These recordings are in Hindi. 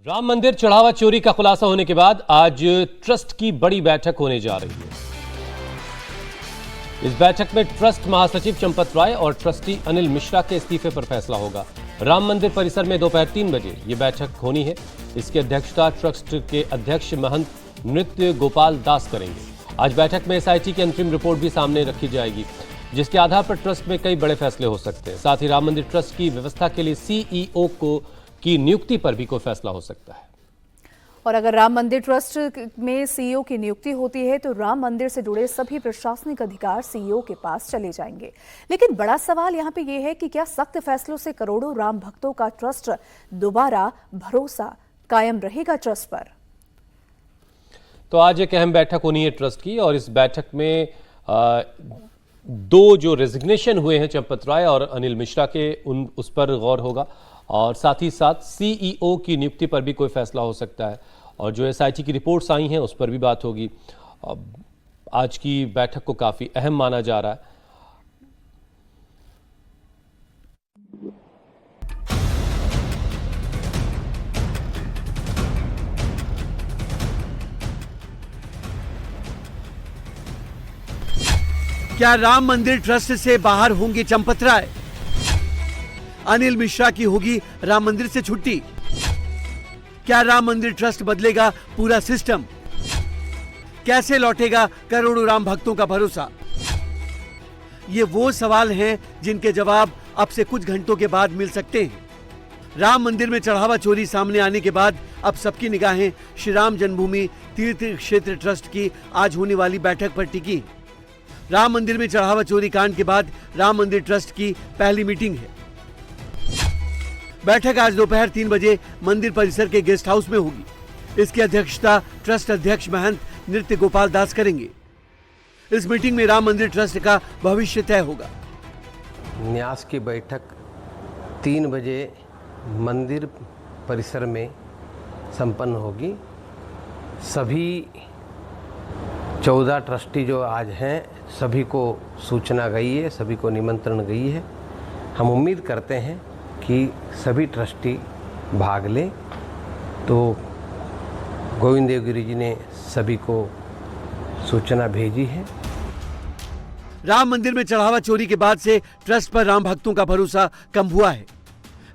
राम मंदिर चढ़ावा चोरी का खुलासा होने के बाद आज ट्रस्ट की बड़ी बैठक होने जा रही है। इस बैठक में ट्रस्ट महासचिव चंपत राय और ट्रस्टी अनिल मिश्रा के इस्तीफे पर फैसला होगा। राम मंदिर परिसर में दोपहर 3 बजे ये बैठक होनी है। इसकी अध्यक्षता ट्रस्ट के अध्यक्ष महंत नृत्य गोपाल दास करेंगे। आज बैठक में एसआईटी की अंतरिम रिपोर्ट भी सामने रखी जाएगी, जिसके आधार पर ट्रस्ट में कई बड़े फैसले हो सकते हैं। साथ ही राम मंदिर ट्रस्ट की व्यवस्था के लिए सीईओ की नियुक्ति पर भी कोई फैसला हो सकता है। और अगर राम मंदिर ट्रस्ट में सीईओ की नियुक्ति होती है तो राम मंदिर से जुड़े सभी प्रशासनिक अधिकार सीईओ के पास चले जाएंगे। लेकिन बड़ा सवाल यहाँ पे ये है कि क्या सख्त फैसलों से करोड़ों राम भक्तों का ट्रस्ट दोबारा भरोसा कायम रहेगा ट्रस्ट पर? तो आज एक अहम बैठक होनी है ट्रस्ट की, और इस बैठक में दो जो रेजिग्नेशन हुए हैं चंपत राय और अनिल मिश्रा के उस पर गौर होगा, और साथ ही साथ सीईओ की नियुक्ति पर भी कोई फैसला हो सकता है, और जो एसआईटी की रिपोर्ट्स आई हैं उस पर भी बात होगी। आज की बैठक को काफी अहम माना जा रहा है। क्या राम मंदिर ट्रस्ट से बाहर होंगे चंपत राय? अनिल मिश्रा की होगी राम मंदिर से छुट्टी? क्या राम मंदिर ट्रस्ट बदलेगा पूरा सिस्टम? कैसे लौटेगा करोड़ों राम भक्तों का भरोसा? ये वो सवाल हैं जिनके जवाब अब से कुछ घंटों के बाद मिल सकते हैं। राम मंदिर में चढ़ावा चोरी सामने आने के बाद अब सबकी निगाहें श्री राम जन्मभूमि तीर्थ क्षेत्र ट्रस्ट की आज होने वाली बैठक पर टिकी। राम मंदिर में चढ़ावा चोरी कांड के बाद राम मंदिर ट्रस्ट की पहली मीटिंग है। बैठक आज दोपहर 3 बजे मंदिर परिसर के गेस्ट हाउस में होगी। इसकी अध्यक्षता ट्रस्ट अध्यक्ष महंत नृत्य गोपाल दास करेंगे। इस मीटिंग में राम मंदिर ट्रस्ट का भविष्य तय होगा। न्यास की बैठक 3 बजे मंदिर परिसर में संपन्न होगी। सभी 14 ट्रस्टी जो आज हैं सभी को सूचना गई है, सभी को निमंत्रण गई है। हम उम्मीद करते हैं कि सभी ट्रस्टी भाग लें। तो गोविंद देवगिरी जी ने सभी को सूचना भेजी है। राम मंदिर में चढ़ावा चोरी के बाद से ट्रस्ट पर राम भक्तों का भरोसा कम हुआ है।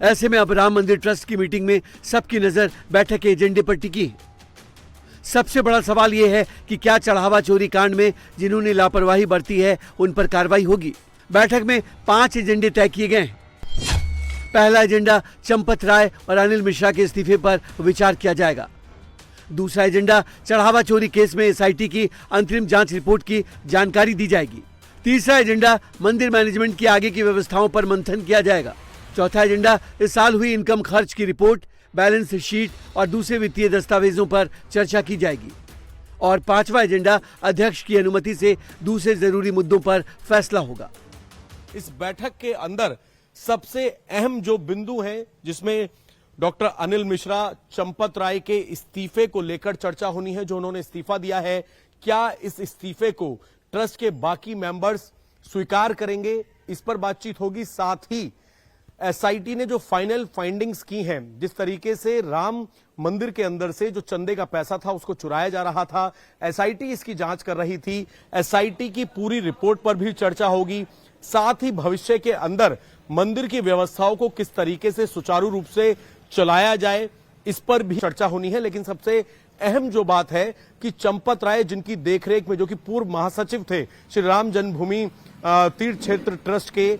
ऐसे में अब राम मंदिर ट्रस्ट की मीटिंग में सबकी नजर बैठक के एजेंडे पर टिकी है। सबसे बड़ा सवाल यह है कि क्या चढ़ावा चोरी कांड में जिन्होंने लापरवाही बरती है उन पर कार्रवाई होगी। बैठक में 5 एजेंडे तय किए गए हैं। पहला एजेंडा चंपत राय और अनिल मिश्रा के इस्तीफे पर विचार किया जाएगा। दूसरा एजेंडा चढ़ावा चोरी केस में एसआईटी की अंतरिम जांच रिपोर्ट की जानकारी दी जाएगी। तीसरा एजेंडा मंदिर मैनेजमेंट की आगे की व्यवस्थाओं पर मंथन किया जाएगा। चौथा एजेंडा इस साल हुई इनकम खर्च की रिपोर्ट, बैलेंस शीट और दूसरे वित्तीय दस्तावेजों पर चर्चा की जाएगी। और 5वां एजेंडा अध्यक्ष की अनुमति से दूसरे जरूरी मुद्दों पर फैसला होगा। इस बैठक के अंदर सबसे अहम जो बिंदु हैं, जिसमें डॉक्टर अनिल मिश्रा चंपत राय के इस्तीफे को लेकर चर्चा होनी है। जो उन्होंने इस्तीफा दिया है, क्या इस इस्तीफे को ट्रस्ट के बाकी मेंबर्स स्वीकार करेंगे, इस पर बातचीत होगी। साथ ही एसआईटी ने जो फाइनल फाइंडिंग्स की हैं, जिस तरीके से राम मंदिर के अंदर से जो चंदे का पैसा था उसको चुराया जा रहा था, एसआईटी इसकी जांच कर रही थी। एसआईटी की पूरी रिपोर्ट पर भी चर्चा होगी। साथ ही भविष्य के अंदर मंदिर की व्यवस्थाओं को किस तरीके से सुचारू रूप से चलाया जाए, इस पर भी चर्चा होनी है। लेकिन सबसे अहम जो बात है कि चंपत राय, जिनकी देखरेख में, जो कि पूर्व महासचिव थे श्री राम जन्मभूमि तीर्थ क्षेत्र ट्रस्ट के,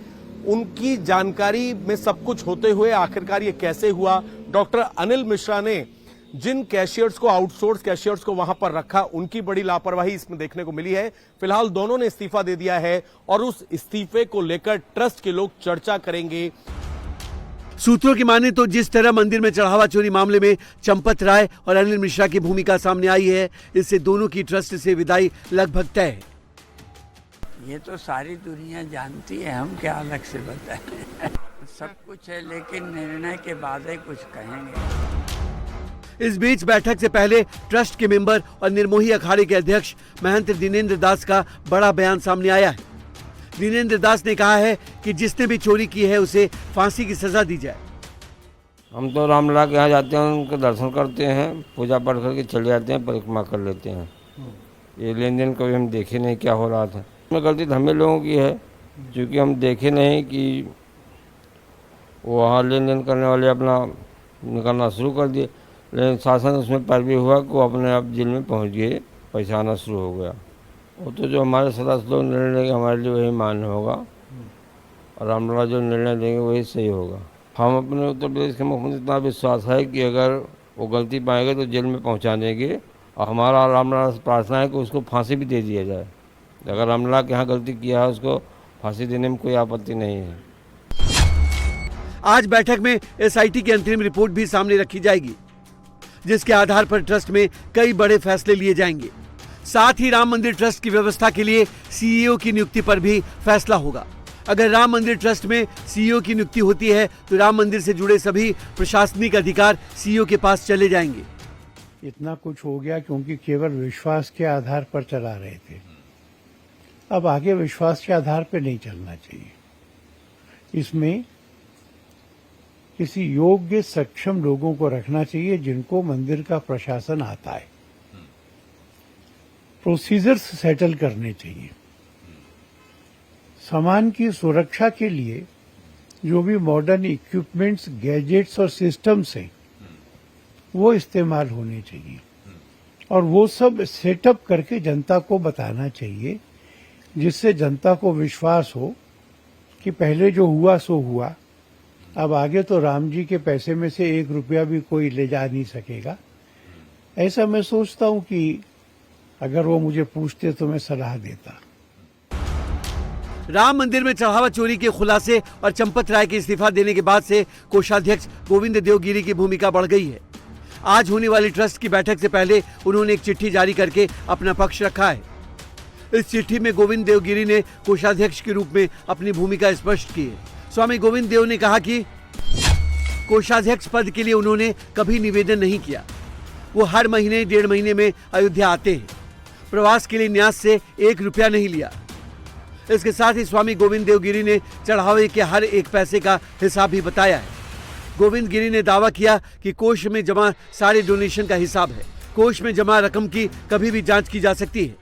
उनकी जानकारी में सब कुछ होते हुए आखिरकार ये कैसे हुआ। डॉक्टर अनिल मिश्रा ने जिन कैशियर्स को, आउटसोर्स कैशियर्स को वहां पर रखा, उनकी बड़ी लापरवाही इसमें देखने को मिली है। फिलहाल दोनों ने इस्तीफा दे दिया है और उस इस्तीफे को लेकर ट्रस्ट के लोग चर्चा करेंगे। सूत्रों की माने तो जिस तरह मंदिर में चढ़ावा चोरी मामले में चंपत राय और अनिल मिश्रा की भूमिका सामने आई है, इससे दोनों की ट्रस्ट से विदाई लगभग तय है। ये तो सारी दुनिया जानती है, हम क्या अलग से बताएं। सब कुछ है, लेकिन निर्णय के बाद ही कुछ कहेंगे। इस बीच बैठक से पहले ट्रस्ट के मेंबर और निर्मोही अखाड़े के अध्यक्ष महंत दिनेंद्र दास का बड़ा बयान सामने आया है। दिनेंद्र दास ने कहा है कि जिसने भी चोरी की है उसे फांसी की सजा दी जाए। हम तो रामलला के यहाँ जाते हैं, उनके दर्शन करते हैं, पूजा पाठ करके चले जाते हैं, परिक्रमा कर लेते हैं। ये लेन देन कभी हम देखे नहीं क्या हो रहा था। इसमें गलती तो हमें लोगों की है, क्योंकि हम देखे नहीं कि वहाँ लेन देन करने वाले अपना निकलना शुरू कर दिए, लेकिन शासन उसमें पैरवी हुआ कि वो अपने आप जेल में पहुँच गए, पैसा आना शुरू हो गया। वो तो जो हमारे सदस्य लोग निर्णय लेंगे हमारे लिए वही मान्य होगा, और रामलला जो निर्णय देंगे वही सही होगा। हम अपने उत्तर प्रदेश के मुख्यमंत्री इतना विश्वास है कि अगर वो गलती पाएंगे तो जेल में पहुंचा देंगे, और हमारा रामलला से प्रार्थना है कि उसको फांसी भी दे दिया जाए। अगर रामलला के यहाँ गलती किया है उसको फांसी देने में कोई आपत्ति नहीं है। आज बैठक में एसआईटी की अंतरिम रिपोर्ट भी सामने रखी जाएगी, जिसके आधार पर ट्रस्ट में कई बड़े फैसले लिए जाएंगे। साथ ही राम मंदिर ट्रस्ट की व्यवस्था के लिए सीईओ की नियुक्ति पर भी फैसला होगा। अगर राम मंदिर ट्रस्ट में सीईओ की नियुक्ति होती है तो राम मंदिर से जुड़े सभी प्रशासनिक अधिकार सीईओ के पास चले जाएंगे। इतना कुछ हो गया क्योंकि केवल विश्वास के आधार पर चला रहे थे। अब आगे विश्वास के आधार पर नहीं चलना चाहिए। इसमें किसी योग्य सक्षम लोगों को रखना चाहिए जिनको मंदिर का प्रशासन आता है। प्रोसीजर्स सेटल करने चाहिए। सामान की सुरक्षा के लिए जो भी मॉडर्न इक्विपमेंट्स, गैजेट्स और सिस्टम्स हैं वो इस्तेमाल होने चाहिए, और वो सब सेटअप करके जनता को बताना चाहिए, जिससे जनता को विश्वास हो कि पहले जो हुआ सो हुआ। अब आगे तो राम जी के पैसे में से 1 रुपया भी कोई ले जा नहीं सकेगा। ऐसा मैं सोचता हूं कि अगर वो मुझे पूछते तो मैं सलाह देता। राम मंदिर में चढ़ावा चोरी के खुलासे और चंपत राय के इस्तीफा देने के बाद से कोषाध्यक्ष गोविंद देवगिरी की भूमिका बढ़ गई है। आज होने वाली ट्रस्ट की बैठक से पहले उन्होंने एक चिट्ठी जारी करके अपना पक्ष रखा है। इस चिट्ठी में गोविंद देवगिरी ने कोषाध्यक्ष के रूप में अपनी भूमिका स्पष्ट की है। स्वामी गोविंद देव ने कहा कि कोषाध्यक्ष पद के लिए उन्होंने कभी निवेदन नहीं किया। वो हर महीने 1.5 महीने में अयोध्या आते हैं। प्रवास के लिए न्यास से 1 रुपया नहीं लिया। इसके साथ ही स्वामी गोविंद देवगिरी ने चढ़ावे के हर एक पैसे का हिसाब भी बताया है। गोविंद गिरी ने दावा किया कि कोष में जमा सारे डोनेशन का हिसाब है। कोष में जमा रकम की कभी भी जांच की जा सकती है।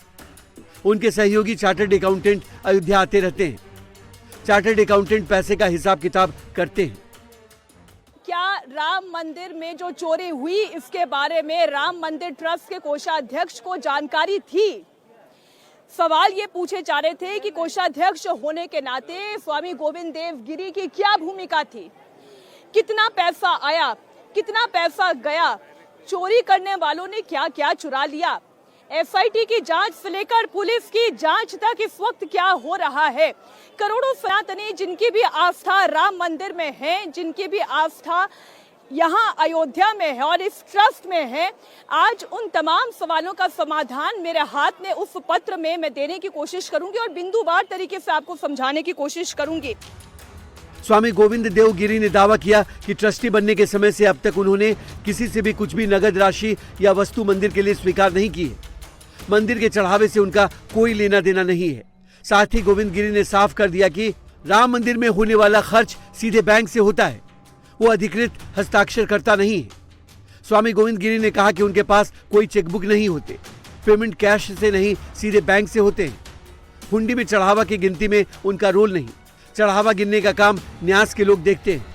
उनके सहयोगी चार्टर्ड अकाउंटेंट अयोध्या आते रहते हैं। चार्टर्ड अकाउंटेंट पैसे का हिसाब किताब करते हैं। क्या राम मंदिर में जो चोरी हुई इसके बारे में राम मंदिर ट्रस्ट के कोषाध्यक्ष को जानकारी थी? सवाल ये पूछे जा रहे थे कि कोषाध्यक्ष होने के नाते स्वामी गोविंद देवगिरी की क्या भूमिका थी, कितना पैसा आया, कितना पैसा गया, चोरी करने वालों ने क्या क्या चुरा लिया। एसआईटी की जांच से लेकर पुलिस की जांच तक इस वक्त क्या हो रहा है। करोड़ों सनातनी जिनकी भी आस्था राम मंदिर में है, जिनकी भी आस्था यहाँ अयोध्या में है और इस ट्रस्ट में है, आज उन तमाम सवालों का समाधान मेरे हाथ में उस पत्र में मैं देने की कोशिश करूंगी और बिंदुवार तरीके से आपको समझाने की कोशिश करूंगी। स्वामी गोविंद देवगिरी ने दावा किया कि ट्रस्टी बनने के समय से अब तक उन्होंने किसी से भी कुछ भी नगद राशि या वस्तु मंदिर के लिए स्वीकार नहीं की है। मंदिर के चढ़ावे से उनका कोई लेना देना नहीं है। साथ ही गोविंद गिरी ने साफ कर दिया कि राम मंदिर में होने वाला खर्च सीधे बैंक से होता है, वो अधिकृत हस्ताक्षरकर्ता नहीं है। स्वामी गोविंद गिरी ने कहा कि उनके पास कोई चेकबुक नहीं होते, पेमेंट कैश से नहीं सीधे बैंक से होते हैं। हुंडी में चढ़ावा की गिनती में उनका रोल नहीं, चढ़ावा गिनने का काम न्यास के लोग देखते हैं।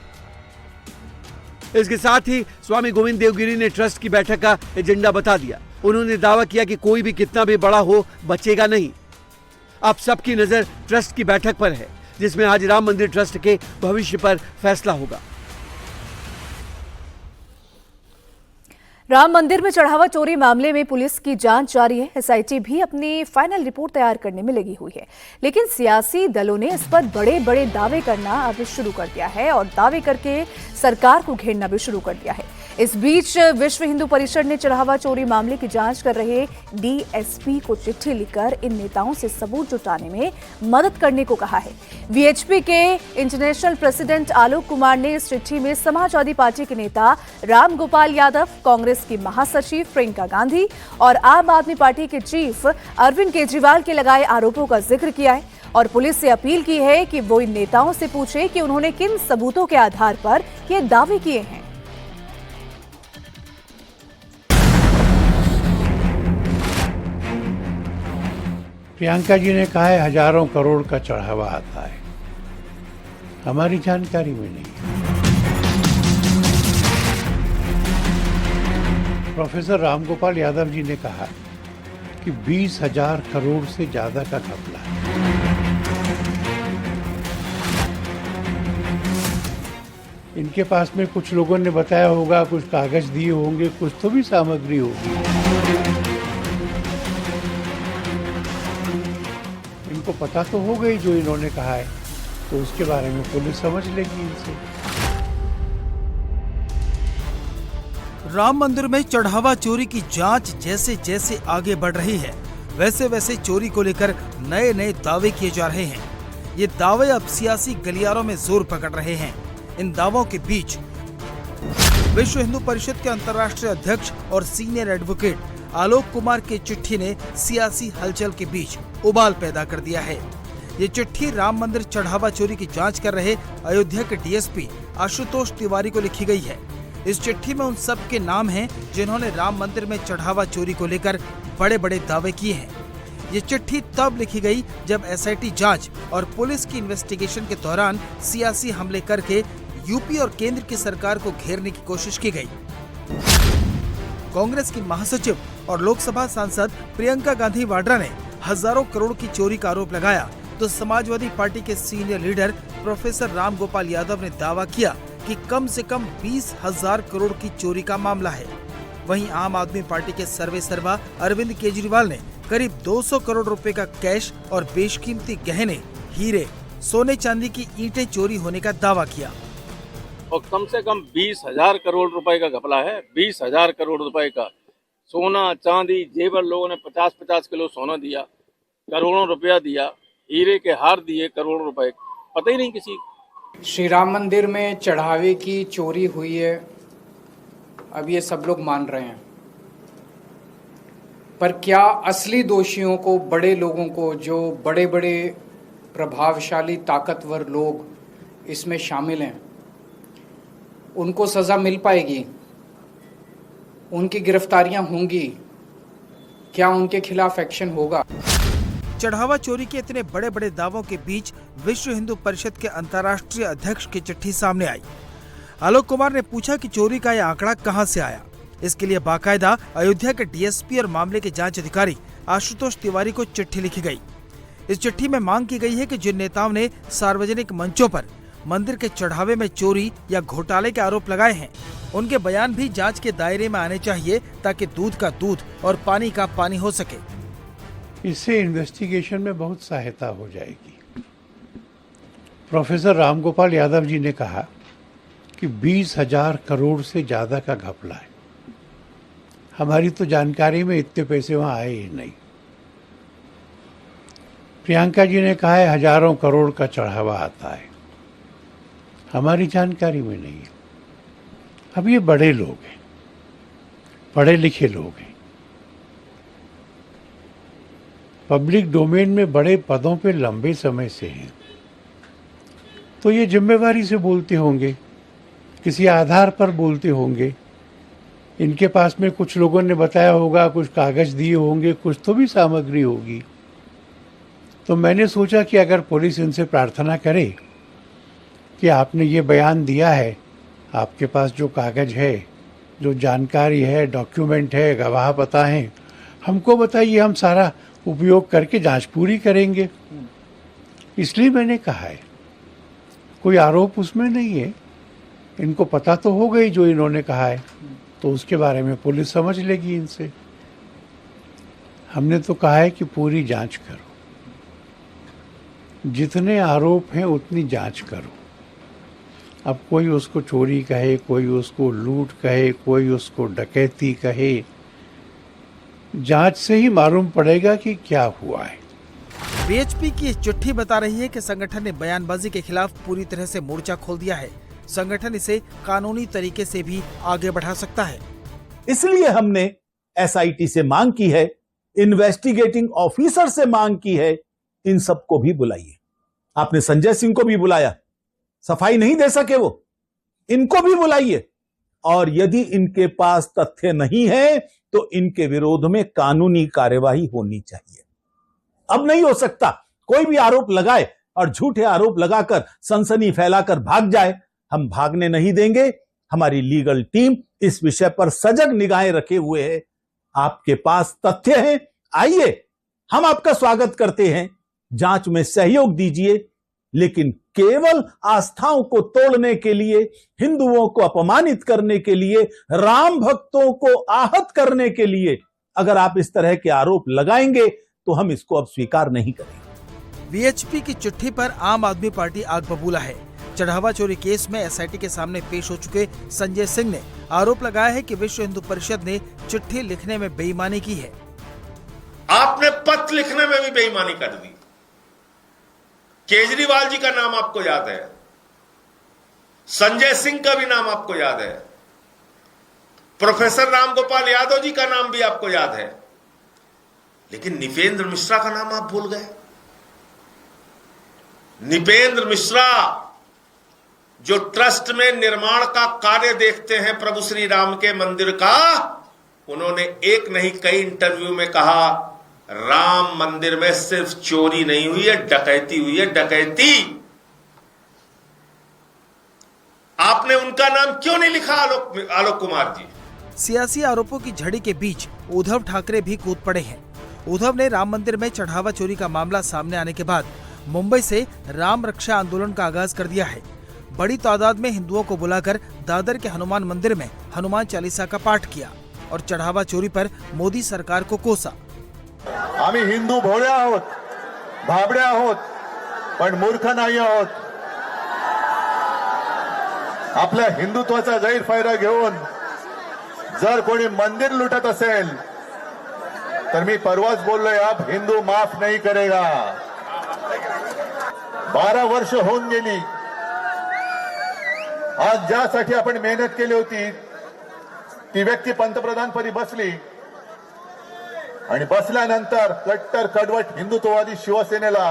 इसके साथ ही स्वामी गोविंद देवगिरी ने ट्रस्ट की बैठक का एजेंडा बता दिया। उन्होंने दावा किया कि कोई भी कितना भी बड़ा हो बचेगा नहीं। अब सबकी नजर ट्रस्ट की बैठक पर है, जिसमें आज राम मंदिर ट्रस्ट के भविष्य पर फैसला होगा। राम मंदिर में चढ़ावा चोरी मामले में पुलिस की जांच जारी है। एसआईटी भी अपनी फाइनल रिपोर्ट तैयार करने में लगी हुई है, लेकिन सियासी दलों ने इस पर बड़े बड़े दावे करना अब शुरू कर दिया है और दावे करके सरकार को घेरना भी शुरू कर दिया है। इस बीच विश्व हिंदू परिषद ने चढ़ावा चोरी मामले की जांच कर रहे डीएसपी को चिट्ठी लिखकर इन नेताओं से सबूत जुटाने में मदद करने को कहा है। वीएचपी के इंटरनेशनल प्रेसिडेंट आलोक कुमार ने इस चिट्ठी में समाजवादी पार्टी के नेता राम गोपाल यादव, कांग्रेस की महासचिव प्रियंका गांधी और आम आदमी पार्टी के चीफ अरविंद केजरीवाल के लगाए आरोपों का जिक्र किया है और पुलिस से अपील की है कि वो इन नेताओं से पूछे कि उन्होंने किन सबूतों के आधार पर ये दावे किए हैं। प्रियंका जी ने कहा है हजारों करोड़ का चढ़ावा आता है, हमारी जानकारी में नहीं है। प्रोफेसर रामगोपाल यादव जी ने कहा कि 20,000 करोड़ से ज्यादा का घपला है। इनके पास में कुछ लोगों ने बताया होगा, कुछ कागज दिए होंगे, कुछ तो भी सामग्री होगी। इनको पता तो हो गई जो इन्होंने कहा है, तो उसके बारे में पुलिस समझ लेगी इनसे। राम मंदिर में चढ़ावा चोरी की जांच जैसे जैसे आगे बढ़ रही है, वैसे वैसे चोरी को लेकर नए नए दावे किए जा रहे हैं। ये दावे अब सियासी गलियारों में जोर पकड़ रहे हैं। इन दावों के बीच विश्व हिंदू परिषद के अंतर्राष्ट्रीय अध्यक्ष और सीनियर एडवोकेट आलोक कुमार की चिट्ठी ने सियासी हलचल के बीच उबाल पैदा कर दिया है। ये चिट्ठी राम मंदिर चढ़ावा चोरी की जांच कर रहे अयोध्या के डीएसपी आशुतोष तिवारी को लिखी गई है। इस चिट्ठी में उन सब के नाम हैं जिन्होंने राम मंदिर में चढ़ावा चोरी को लेकर बड़े बड़े दावे किए हैं। ये चिट्ठी तब लिखी गई जब एसआईटी जांच और पुलिस की इन्वेस्टिगेशन के दौरान सियासी हमले करके यूपी और केंद्र की सरकार को घेरने की कोशिश की गई। कांग्रेस की महासचिव और लोकसभा सांसद प्रियंका गांधी वाड्रा ने हजारों करोड़ की चोरी का आरोप लगाया, तो समाजवादी पार्टी के senior leader professor Ramgopal Yadav ने दावा किया कि कम से कम 20,000 करोड़ की चोरी का मामला है। वहीं आम आदमी पार्टी के सर्वेसर्वा अरविंद केजरीवाल ने करीब 200 करोड़ रुपए का कैश और बेशकीमती गहने, हीरे, सोने चांदी की ईंटें चोरी होने का दावा किया। और कम से कम 20,000 करोड़ रुपए का घपला है। 20,000 करोड़ रुपए का सोना चांदी जेवर, लोगों ने 50-50 किलो सोना दिया, करोड़ों रुपया दिया, हीरे के हार दिए करोड़ों रुपए, पता ही नहीं किसी। श्री राम मंदिर में चढ़ावे की चोरी हुई है, अब ये सब लोग मान रहे हैं, पर क्या असली दोषियों को, बड़े लोगों को, जो बड़े बड़े प्रभावशाली ताकतवर लोग इसमें शामिल हैं, उनको सजा मिल पाएगी? उनकी गिरफ्तारियां होंगी? क्या उनके खिलाफ एक्शन होगा? चढ़ावा चोरी के इतने बड़े बड़े दावों के बीच विश्व हिंदू परिषद के अंतर्राष्ट्रीय अध्यक्ष की चिट्ठी सामने आई। आलोक कुमार ने पूछा कि चोरी का यह आंकड़ा कहां से आया। इसके लिए बाकायदा अयोध्या के डीएसपी और मामले के जांच अधिकारी आशुतोष तिवारी को चिट्ठी लिखी गई। इस चिट्ठी में मांग की गई है कि जिन नेताओं ने सार्वजनिक मंचों पर मंदिर के चढ़ावे में चोरी या घोटाले के आरोप लगाए हैं, उनके बयान भी जांच के दायरे में आने चाहिए, ताकि दूध का दूध और पानी का पानी हो सके। इससे इन्वेस्टिगेशन में बहुत सहायता हो जाएगी। प्रोफेसर रामगोपाल यादव जी ने कहा कि 20,000 करोड़ से ज्यादा का घपला है, हमारी तो जानकारी में इतने पैसे वहां आए ही नहीं। प्रियंका जी ने कहा है हजारों करोड़ का चढ़ावा आता है, हमारी जानकारी में नहीं है। अब ये बड़े लोग हैं, पढ़े लिखे लोग हैं, पब्लिक डोमेन में बड़े पदों पे लंबे समय से हैं, तो ये जिम्मेवारी से बोलते होंगे, किसी आधार पर बोलते होंगे। इनके पास में कुछ लोगों ने बताया होगा, कुछ कागज दिए होंगे, कुछ तो भी सामग्री होगी। तो मैंने सोचा कि अगर पुलिस इनसे प्रार्थना करे कि आपने ये बयान दिया है, आपके पास जो कागज है, जो जानकारी है, डॉक्यूमेंट है, गवाह पता है, हमको बताइए, हम सारा उपयोग करके जांच पूरी करेंगे। इसलिए मैंने कहा है, कोई आरोप उसमें नहीं है। इनको पता तो हो गई जो इन्होंने कहा है, तो उसके बारे में पुलिस समझ लेगी इनसे। हमने तो कहा है कि पूरी जांच करो, जितने आरोप हैं उतनी जांच करो। अब कोई उसको चोरी कहे, कोई उसको लूट कहे, कोई उसको डकैती कहे, जांच से ही मालूम पड़ेगा कि क्या हुआ है। बीएचपी की चिट्ठी बता रही है कि संगठन ने बयानबाजी के खिलाफ पूरी तरह से मोर्चा खोल दिया है। संगठन इसे कानूनी तरीके से भी आगे बढ़ा सकता है। इसलिए हमने एसआईटी से मांग की है, इन्वेस्टिगेटिंग ऑफिसर से मांग की है, इन सबको भी बुलाइए। आपने संजय सिंह को भी बुलाया, सफाई नहीं दे सके वो, इनको भी बुलाइए। और यदि इनके पास तथ्य नहीं है तो इनके विरोध में कानूनी कार्यवाही होनी चाहिए। अब नहीं हो सकता। कोई भी आरोप लगाए और झूठे आरोप लगाकर सनसनी फैलाकर भाग जाए, हम भागने नहीं देंगे। हमारी लीगल टीम इस विषय पर सजग निगाहें रखे हुए है। आपके पास तथ्य हैं, आइए, हम आपका स्वागत करते हैं। जांच में सहयोग दीजिए, लेकिन केवल आस्थाओं को तोड़ने के लिए, हिंदुओं को अपमानित करने के लिए, राम भक्तों को आहत करने के लिए अगर आप इस तरह के आरोप लगाएंगे तो हम इसको अब स्वीकार नहीं करेंगे। वीएचपी की चिट्ठी पर आम आदमी पार्टी आग बबूला है। चढ़ावा चोरी केस में एसआईटी के सामने पेश हो चुके संजय सिंह ने आरोप लगाया है कि विश्व हिंदू परिषद ने चिट्ठी लिखने में बेईमानी की है। आपने पत्र लिखने में भी बेईमानी कर दी। केजरीवाल जी का नाम आपको याद है, संजय सिंह का भी नाम आपको याद है, प्रोफेसर रामगोपाल यादव जी का नाम भी आपको याद है, लेकिन निपेंद्र मिश्रा का नाम आप भूल गए। निपेंद्र मिश्रा जो ट्रस्ट में निर्माण का कार्य देखते हैं प्रभु श्री राम के मंदिर का, उन्होंने एक नहीं कई इंटरव्यू में कहा राम मंदिर में सिर्फ चोरी नहीं हुई है, डकैती हुई है, डकैती। आपने उनका नाम क्यों नहीं लिखा आलोक कुमार जी? सियासी आरोपों की झड़ी के बीच उद्धव ठाकरे भी कूद पड़े हैं। उद्धव ने राम मंदिर में चढ़ावा चोरी का मामला सामने आने के बाद मुंबई से राम रक्षा आंदोलन का आगाज कर दिया है। बड़ी तादाद में हिंदुओं को बुलाकर दादर के हनुमान मंदिर में हनुमान चालीसा का पाठ किया और चढ़ावा चोरी पर मोदी सरकार को कोसा। आम्ही हिंदू भोळे आहोत, भाबडे आहोत, पण मूर्ख नाही आहोत। आपल्या हिंदुत्वाचा गैरफायदा घेऊन जर कोणी मंदिर लुटत असेल तर मी परवाच बोललोय, आप हिंदू माफ नहीं करेगा। 12 वर्ष होऊन गेली। आज ज्यासाठी आपण मेहनत केली होती ती व्यक्ती पंतप्रधानपदी बसली आणि बसल्यानंतर कट्टर कडवट हिंदुत्ववादी शिवसेनेला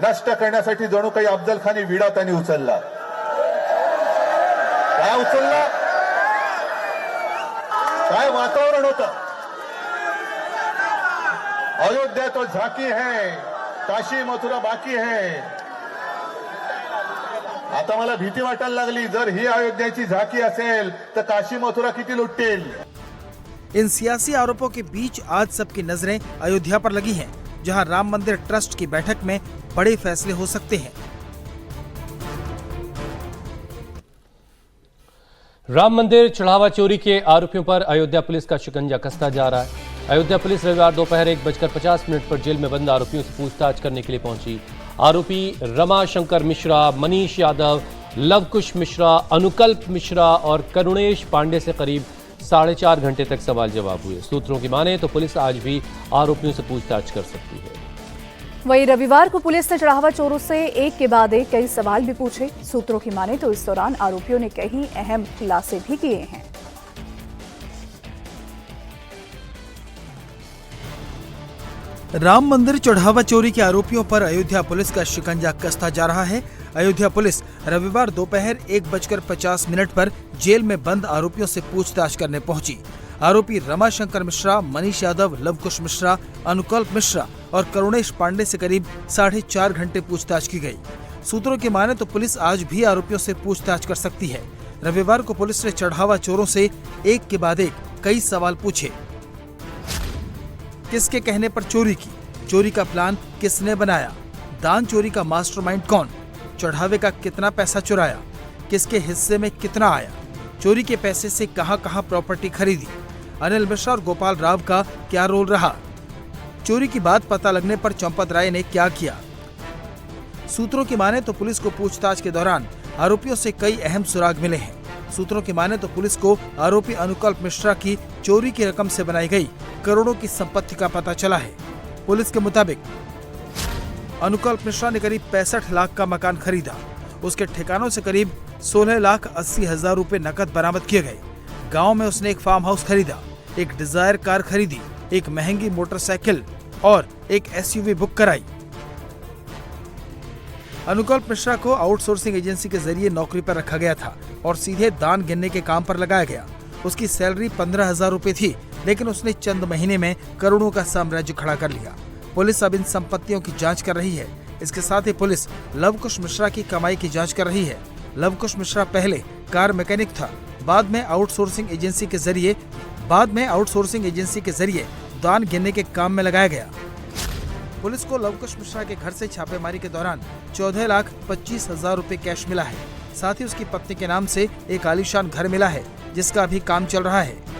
नष्ट करण्यासाठी जणू काही अफजल खानी विडा त्यांनी उचलला। काय उचलला? काय वातावरण होतं? अयोध्या तो झांकी है, काशी मथुरा बाकी है। आता मला भीती वाटायला लागली, जर ही अयोध्याची झांकी असेल तर काशी मथुरा किती लुटतील। इन सियासी आरोपों के बीच आज सबकी नजरें अयोध्या पर लगी हैं, जहां राम मंदिर ट्रस्ट की बैठक में बड़े फैसले हो सकते हैं। राम मंदिर चढ़ावा चोरी के आरोपियों पर अयोध्या पुलिस का शिकंजा कसता जा रहा है। अयोध्या पुलिस रविवार दोपहर 1:50 पर जेल में बंद आरोपियों से पूछताछ करने के लिए पहुंची। आरोपी रमाशंकर मिश्रा, मनीष यादव, लवकुश मिश्रा, अनुकल्प मिश्रा और करुणेश पांडे से करीब 4.5 घंटे तक सवाल जवाब हुए। सूत्रों की माने तो पुलिस आज भी आरोपियों से पूछताछ कर सकती है। वहीं रविवार को पुलिस ने चढ़ावा चोरों से एक के बाद एक कई सवाल भी पूछे। सूत्रों की माने तो इस दौरान आरोपियों ने कई अहम खुलासे भी किए हैं। राम मंदिर चढ़ावा चोरी के आरोपियों पर अयोध्या पुलिस का शिकंजा कसता जा रहा है। अयोध्या पुलिस रविवार दोपहर 1:50 पर जेल में बंद आरोपियों से पूछताछ करने पहुंची। आरोपी रमाशंकर मिश्रा, मनीष यादव, लवकुश मिश्रा, अनुकल्प मिश्रा और करुणेश पांडे से करीब 4.5 घंटे पूछताछ की गई। सूत्रों की माने तो पुलिस आज भी आरोपियों से पूछताछ कर सकती है। रविवार को पुलिस ने चढ़ावा चोरों से एक के बाद एक कई सवाल पूछे। किसके कहने पर चोरी की? चोरी का प्लान किसने बनाया? दान चोरी का मास्टरमाइंड कौन? चढ़ावे का कितना पैसा चुराया? किसके हिस्से में कितना आया? चोरी के पैसे से कहां-कहां प्रॉपर्टी खरीदी? अनिल मिश्रा और गोपाल राव का क्या रोल रहा? चोरी की बात पता लगने पर चंपत राय ने क्या किया? सूत्रों की माने तो पुलिस को पूछताछ के दौरान आरोपियों से कई अहम सुराग मिले हैं। सूत्रों की माने तो पुलिस को आरोपी अनुकल्प मिश्रा की चोरी की रकम से बनाई गई करोड़ों की संपत्ति का पता चला है। पुलिस के मुताबिक अनुकल्प मिश्रा ने करीब 65 लाख का मकान खरीदा। उसके ठिकानों से करीब 16,80,000 रुपए नकद बरामद किए गए। गांव में उसने एक फार्म हाउस खरीदा, एक डिजायर कार खरीदी, एक महंगी मोटरसाइकिल और एक एसयूवी बुक कराई। अनुकल्प मिश्रा को आउटसोर्सिंग एजेंसी के जरिए नौकरी पर रखा गया था और सीधे दान गिनने के काम पर लगाया गया। उसकी सैलरी 15,000 रुपए थी, लेकिन उसने चंद महीने में करोड़ों का साम्राज्य खड़ा कर लिया। पुलिस अब इन संपत्तियों की जांच कर रही है। इसके साथ ही पुलिस लवकुश मिश्रा की कमाई की जांच कर रही है। लवकुश मिश्रा पहले कार मैकेनिक था, बाद में आउटसोर्सिंग एजेंसी के जरिए दान गिनने के काम में लगाया गया। पुलिस को लवकुश मिश्रा के घर से छापेमारी के दौरान 14,25,000 रुपए कैश मिला है। साथ ही उसकी पत्नी के नाम से एक आलीशान घर मिला है, जिसका अभी काम चल रहा है।